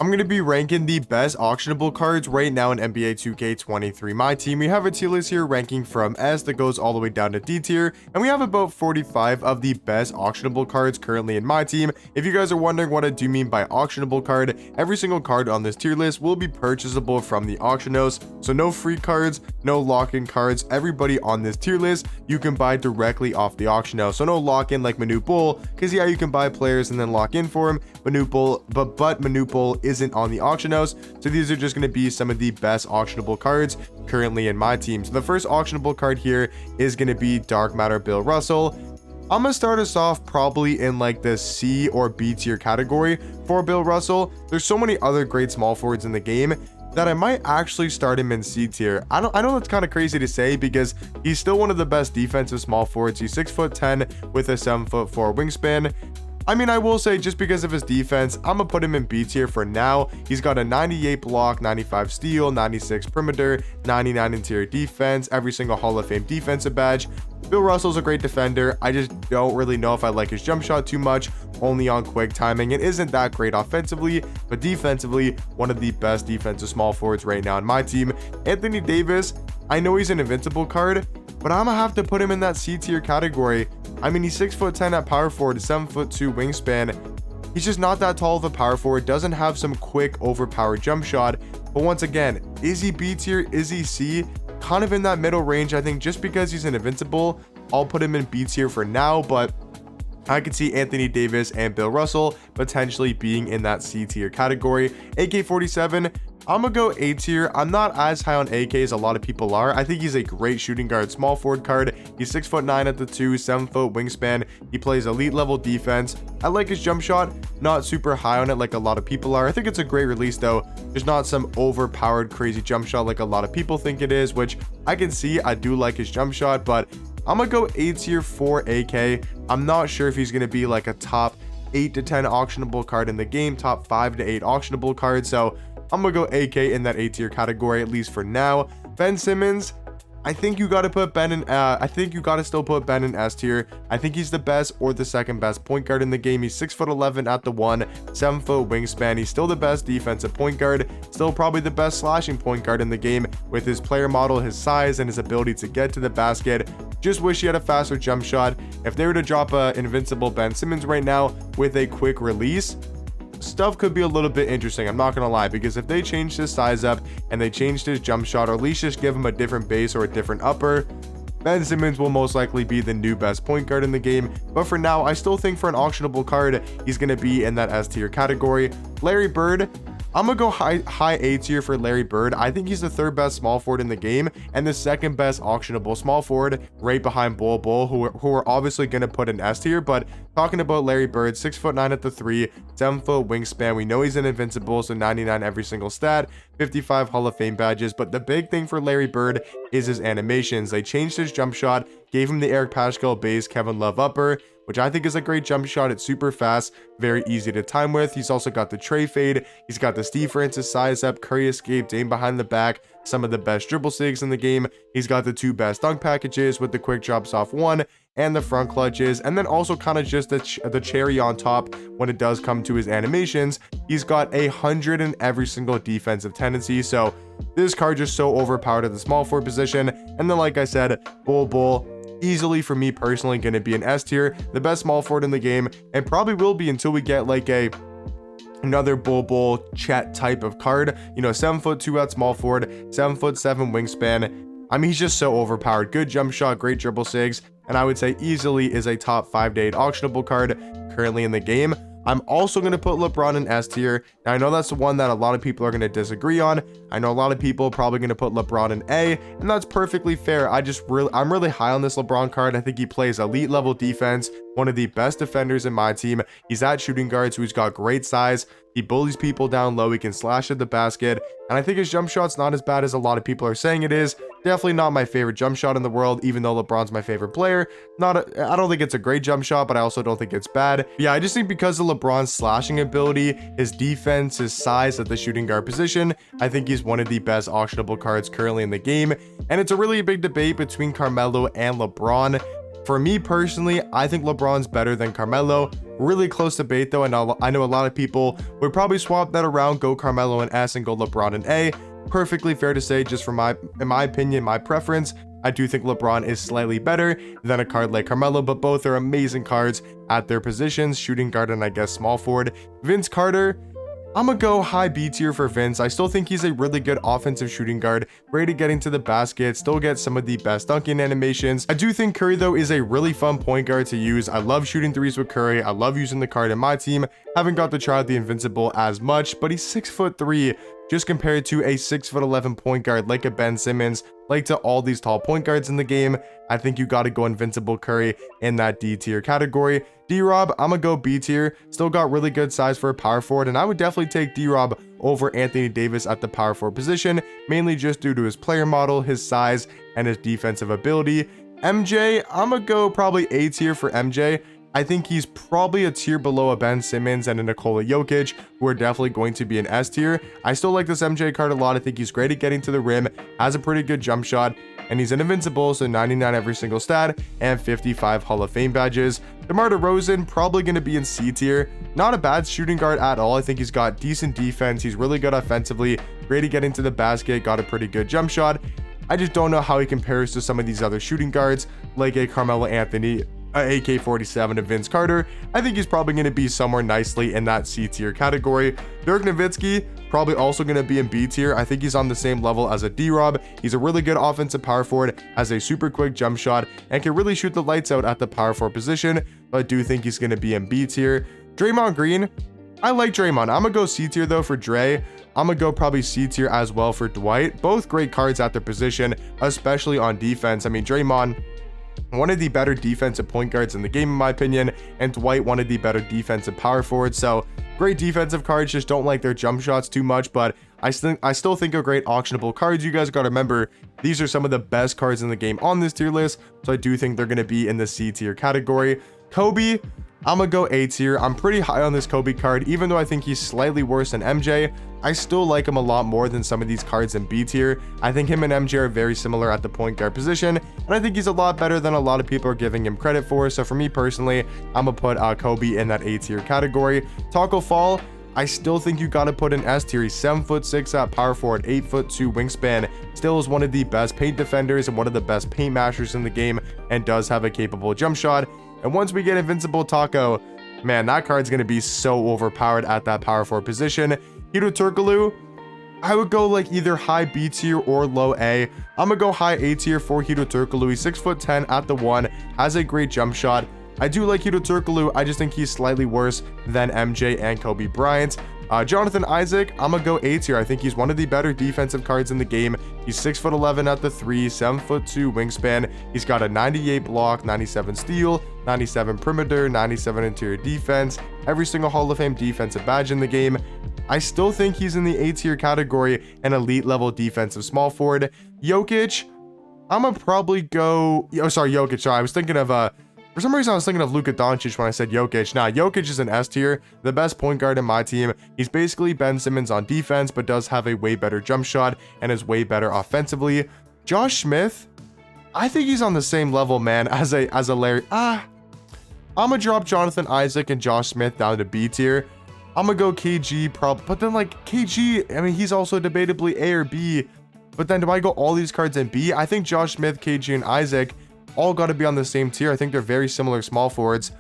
I'm going to be ranking the best auctionable cards right now in NBA 2K23 My Team. We have a tier list here ranking from S that goes all the way down to D tier, and we have about 45 of the best auctionable cards currently in my team. If you guys are wondering what I do mean by auctionable card, every single card on this tier list will be purchasable from the auction house. So no free cards, no lock-in cards. Everybody on this tier list you can buy directly off the auction house. So no lock-in like Manute Bull, because yeah, you can buy players and then lock in for them. Manute Bull, but Manute Bull isn't on the auction house. So these are just going to be some of the best auctionable cards currently in my team. So the first auctionable card here is going to be Dark Matter Bill Russell. I'm gonna start us off probably in like the C or B tier category for Bill Russell. There's so many other great small forwards in the game that I might actually start him in C tier. I know that's kind of crazy to say because he's still one of the best defensive small forwards. He's 6'10" with a 7'4" wingspan. I mean, I will say just because of his defense, I'm gonna put him in B tier for now. He's got a 98 block, 95 steal, 96 perimeter, 99 interior defense, every single Hall of Fame defensive badge. Bill Russell's a great defender. I just don't really know if I like his jump shot too much, only on quick timing. It isn't that great offensively, but defensively, one of the best defensive small forwards right now in my team. Anthony Davis, I know he's an invincible card, but I'm gonna have to put him in that C tier category. I mean, he's 6'10" at power forward, 7'2" wingspan. He's just not that tall of a power forward, doesn't have some quick overpowered jump shot. But once again, is he B tier? Is he C? Kind of in that middle range. I think just because he's an invincible, I'll put him in B tier for now, but I could see Anthony Davis and Bill Russell potentially being in that C tier category. AK-47, I'm gonna go A tier. I'm not as high on AK as a lot of people are. I think he's a great shooting guard, small forward card. He's 6'9" at the 2, 7-foot wingspan. He plays elite level defense. I like his jump shot, not super high on it like a lot of people are. I think it's a great release though. There's not some overpowered crazy jump shot like a lot of people think it is, which I can see. I do like his jump shot, but I'm gonna go A tier for AK. I'm not sure if he's gonna be like a top 8 to 10 auctionable card in the game, top 5 to 8 auctionable card. So I'm gonna go AK in that A tier category, at least for now. Ben Simmons, I think you gotta put Ben in, I think you gotta still put Ben in S tier. I think he's the best or the second best point guard in the game. He's 6'11" at the 1, 7-foot wingspan. He's still the best defensive point guard, still probably the best slashing point guard in the game with his player model, his size, and his ability to get to the basket. Just wish he had a faster jump shot. If they were to drop a invincible Ben Simmons right now with a quick release, stuff could be a little bit interesting. I'm not gonna lie, because if they changed his size up and they changed his jump shot, or at least just give him a different base or a different upper, Ben Simmons will most likely be the new best point guard in the game. But for now, I still think for an auctionable card, he's gonna be in that S tier category. Larry Bird, I'm gonna go high A tier for Larry Bird. I think he's the third best small forward in the game and the second best auctionable small forward, right behind Bol Bol, who are obviously gonna put an S tier. But talking about Larry Bird, 6'9" at the 3, 7-foot wingspan. We know he's an invincible, so 99 every single stat, 55 Hall of Fame badges. But the big thing for Larry Bird is his animations. They changed his jump shot, gave him the Eric Paschall base, Kevin Love upper, which I think is a great jump shot. It's super fast, very easy to time with. He's also got the Trey fade. He's got the Steve Francis size up, Curry escape, Dame behind the back, some of the best dribble sigs in the game. He's got the 2 best dunk packages with the quick drops off 1 and the front clutches, and then also kind of just the cherry on top when it does come to his animations. He's got 100 in every single defensive tendency. So this card just so overpowered at the small forward position. And then, like I said, Bol Bol, easily for me personally going to be an S tier, the best small forward in the game, and probably will be until we get like another Bol Bol Chet type of card. You know, 7'2" at small forward, 7'7" wingspan. I mean, he's just so overpowered. Good jump shot, great dribble sigs, and I would say easily is a top 5 to 8 auctionable card currently in the game. I'm also going to put LeBron in S tier. Now, I know that's the one that a lot of people are going to disagree on. I know a lot of people are probably going to put LeBron in A, and that's perfectly fair. I'm really high on this LeBron card. I think he plays elite level defense, one of the best defenders in my team. He's at shooting guard, so he's got great size. He bullies people down low. He can slash at the basket. And I think his jump shot's not as bad as a lot of people are saying it is. Definitely not my favorite jump shot in the world, even though LeBron's my favorite player. I don't think it's a great jump shot, but I also don't think it's bad. Yeah, I just think because of LeBron's slashing ability, his defense, his size at the shooting guard position, I think he's one of the best auctionable cards currently in the game. And it's a really big debate between Carmelo and LeBron. For me personally, I think LeBron's better than Carmelo. Really close debate though, and I know a lot of people would probably swap that around, go Carmelo in S and go LeBron in A. Perfectly fair to say, just from in my opinion, my preference, I do think LeBron is slightly better than a card like Carmelo, but both are amazing cards at their positions, shooting guard and I guess small forward. Vince Carter, I'm gonna go high B tier for Vince. I still think he's a really good offensive shooting guard, great at getting to the basket, still gets some of the best dunking animations. I do think Curry though is a really fun point guard to use. I love shooting threes with Curry. I love using the card in my team. Haven't got to try out the Invincible as much, but he's 6'3", just compared to a 6'11" point guard like a Ben Simmons, like to all these tall point guards in the game. I think you got to go Invincible Curry in that D tier category. D-Rob, I'm gonna go B tier. Still got really good size for a power forward, and I would definitely take D-Rob over Anthony Davis at the power forward position, mainly just due to his player model, his size, and his defensive ability. MJ, I'm gonna go probably A tier for MJ. I think he's probably a tier below a Ben Simmons and a Nikola Jokic, who are definitely going to be an S tier. I still like this MJ card a lot. I think he's great at getting to the rim, has a pretty good jump shot, and he's an invincible, so 99 every single stat and 55 Hall of Fame badges. DeMar DeRozan, probably going to be in C tier. Not a bad shooting guard at all. I think he's got decent defense. He's really good offensively, great at getting to the basket, got a pretty good jump shot. I just don't know how he compares to some of these other shooting guards, like a Carmelo Anthony, AK-47 of Vince Carter. I think he's probably going to be somewhere nicely in that C tier category. Dirk Nowitzki, probably also going to be in B tier. I think he's on the same level as a D-Rob. He's a really good offensive power forward, has a super quick jump shot, and can really shoot the lights out at the power forward position, but I do think he's going to be in B tier. Draymond Green, I like Draymond. I'm going to go C tier though for Dre. I'm going to go probably C tier as well for Dwight. Both great cards at their position, especially on defense. I mean, Draymond, one of the better defensive point guards in the game in my opinion, and Dwight, one of the better defensive power forwards. So great defensive cards, just don't like their jump shots too much, but I still think are great auctionable cards. You guys got to remember, these are some of the best cards in the game on this tier list, so I do think they're going to be in the C tier category. Kobe, I'm gonna go A tier. I'm pretty high on this Kobe card, even though I think he's slightly worse than MJ. I still like him a lot more than some of these cards in B tier. I think him and MJ are very similar at the point guard position, and I think he's a lot better than a lot of people are giving him credit for. So for me personally, I'm gonna put Kobe in that A tier category. Taco Fall, I still think you got to put in S tier. He's 7'6" at power forward, 8'2" wingspan. Still is one of the best paint defenders and one of the best paint mashers in the game, and does have a capable jump shot. And once we get Invincible Taco, man, that card's going to be so overpowered at that power forward position. Hito Turkoglu, I would go like either high B tier or low A. I'm going to go high A tier for Hito Turkoglu. He's 6'10" at the 1, has a great jump shot. I do like Hito Turkoglu. I just think he's slightly worse than MJ and Kobe Bryant. Jonathan Isaac, I'm gonna go A tier. I think he's one of the better defensive cards in the game. He's 6'11" at the 3, 7'2" wingspan. He's got a 98 block, 97 steal, 97 perimeter, 97 interior defense, every single Hall of Fame defensive badge in the game. I still think he's in the A tier category, an elite level defensive small forward. Jokic, I'm gonna probably go, Jokic, sorry, I was thinking of for some reason, I was thinking of Luka Doncic when I said Jokic. Nah, Jokic is an S tier, the best point guard in my team. He's basically Ben Simmons on defense, but does have a way better jump shot and is way better offensively. Josh Smith, I think he's on the same level, man, as a Larry. I'm gonna drop Jonathan Isaac and Josh Smith down to B tier. I'm gonna go KG, but then like KG, I mean, he's also debatably A or B. But then do I go all these cards in B? I think Josh Smith, KG, and Isaac all got to be on the same tier. I think they're very similar small forwards.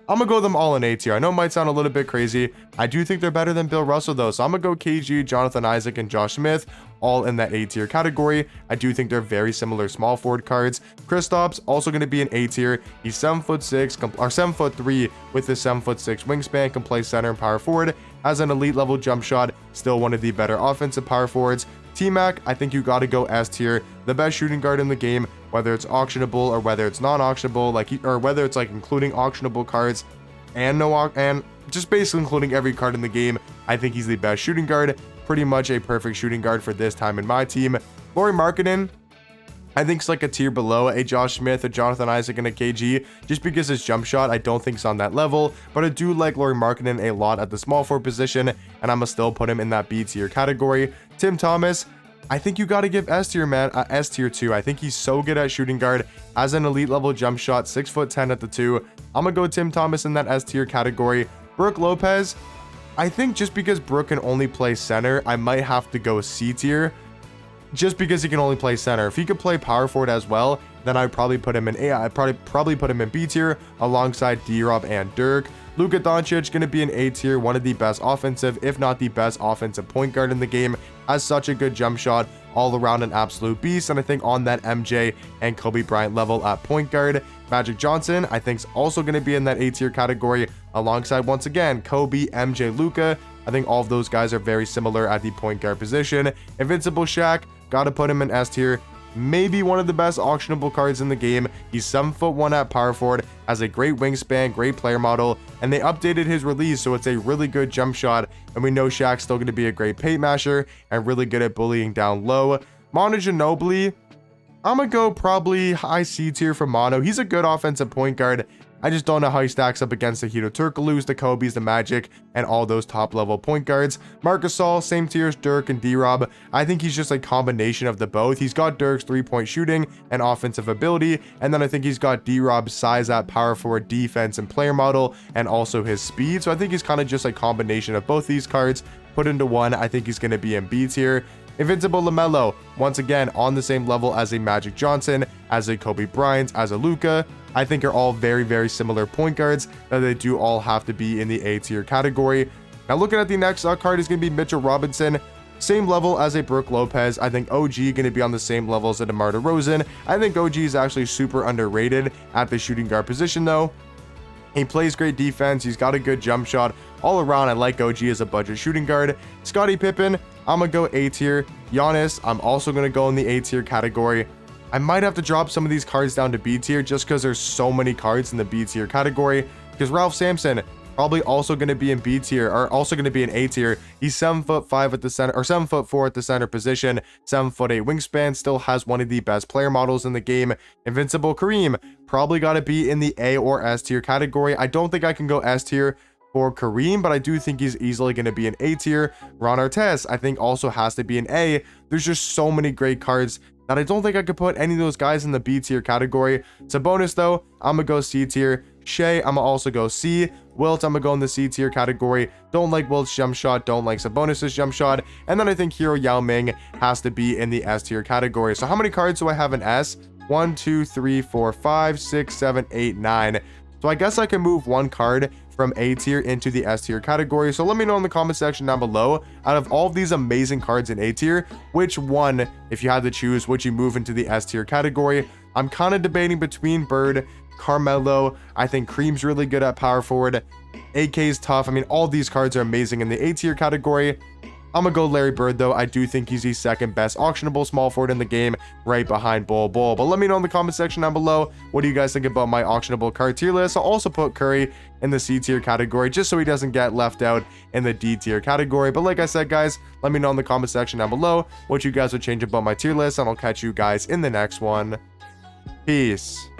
I'm gonna go them all in A tier. I know it might sound a little bit crazy. I do think they're better than Bill Russell though, so I'm gonna go KG, Jonathan Isaac, and Josh Smith all in that A tier category. I do think they're very similar small forward cards. Kristaps also gonna be an A tier. He's 7'6" or 7'3" with his 7'6" wingspan, can play center and power forward, has an elite level jump shot, still one of the better offensive power forwards. T-Mac, I think you got to go S tier, the best shooting guard in the game, whether it's auctionable or whether it's non-auctionable, or whether it's like including auctionable cards and and just basically including every card in the game. I think he's the best shooting guard, pretty much a perfect shooting guard for this time in my team. Lauri Markkanen, I think it's like a tier below a Josh Smith, a Jonathan Isaac, and a KG, just because his jump shot I don't think is on that level, but I do like Lauri Markkanen a lot at the small forward position, and I'm gonna still put him in that B tier category. Tim Thomas, I think you got to give S tier, man, S tier 2. I think he's so good at shooting guard, as an elite level jump shot, 6'10" at the 2. I'm gonna go Tim Thomas in that S tier category. Brook Lopez, I think just because Brook can only play center, I might have to go C tier, just because he can only play center. If he could play power forward as well, then I'd probably put him in A. I'd probably put him in B tier alongside D-Rob and Dirk. Luka Doncic going to be an A tier, one of the best offensive, if not the best offensive point guard in the game. Has such a good jump shot, all around an absolute beast, and I think on that MJ and Kobe Bryant level at point guard. Magic Johnson, I think, is also going to be in that A tier category, alongside, once again, Kobe, MJ, Luka. I think all of those guys are very similar at the point guard position. Invincible Shaq, got to put him in S tier. Maybe one of the best auctionable cards in the game. He's 7'1" at power forward, has a great wingspan, great player model, and they updated his release, so it's a really good jump shot. And we know Shaq's still going to be a great paint masher and really good at bullying down low. Manu Ginobili, I'm gonna go probably high C tier for Mono. He's a good offensive point guard. I just don't know how he stacks up against the Hedo Turkoglu's, the Kobe's, the Magic, and all those top level point guards. Marc Gasol, same tier as Dirk and D-Rob. I think he's just a combination of the both. He's got Dirk's 3-point shooting and offensive ability, and then I think he's got D-Rob's size at power forward, defense, and player model, and also his speed. So I think he's kind of just a combination of both these cards put into one. I think he's going to be in B tier. Invincible LaMelo, once again on the same level as a Magic Johnson, as a Kobe Bryant, as a Luka. I think are all very, very similar point guards, that they do all have to be in the A tier category. Now looking at the next card is going to be Mitchell Robinson. Same level as a Brook Lopez. I think OG going to be on the same level as a DeMar DeRozan. I think OG is actually super underrated at the shooting guard position though. He plays great defense. He's got a good jump shot. All around, I like OG as a budget shooting guard. Scottie Pippen, I'm going to go A tier. Giannis, I'm also going to go in the A tier category. I might have to drop some of these cards down to B tier just because there's so many cards in the B tier category. Because Ralph Sampson, probably also going to be in B tier, or also going to be in A tier. He's 7'5" at the center, or 7'4" at the center position, 7'8" wingspan, still has one of the best player models in the game. Invincible Kareem, probably got to be in the A or S tier category. I don't think I can go S tier for Kareem, but I do think he's easily going to be an A tier. Ron Artest, I think, also has to be an A. There's just so many great cards that I don't think I could put any of those guys in the B tier category. Sabonis though, I'm gonna go C tier. Shea, I'm gonna also go C. Wilt, I'm gonna go in the C tier category. Don't like Wilt's jump shot, don't like Sabonis's jump shot. And then I think Hero Yao Ming has to be in the S tier category. So how many cards do I have in S? 1, 2, 3, 4, 5, 6, 7, 8, 9. So I guess I can move one card from A tier into the S tier category. So let me know in the comment section down below, out of all of these amazing cards in A tier, which one, if you had to choose, would you move into the S tier category? I'm kind of debating between Bird, Carmelo. I think Cream's really good at power forward. AK's tough. I mean, all these cards are amazing in the A tier category. I'm gonna go Larry Bird though. I do think he's the second best auctionable small forward in the game, right behind Bol Bol. But let me know in the comment section down below, what do you guys think about my auctionable card tier list? I'll also put Curry in the C tier category just so he doesn't get left out in the D tier category. But like I said, guys, let me know in the comment section down below what you guys would change about my tier list, and I'll catch you guys in the next one. Peace.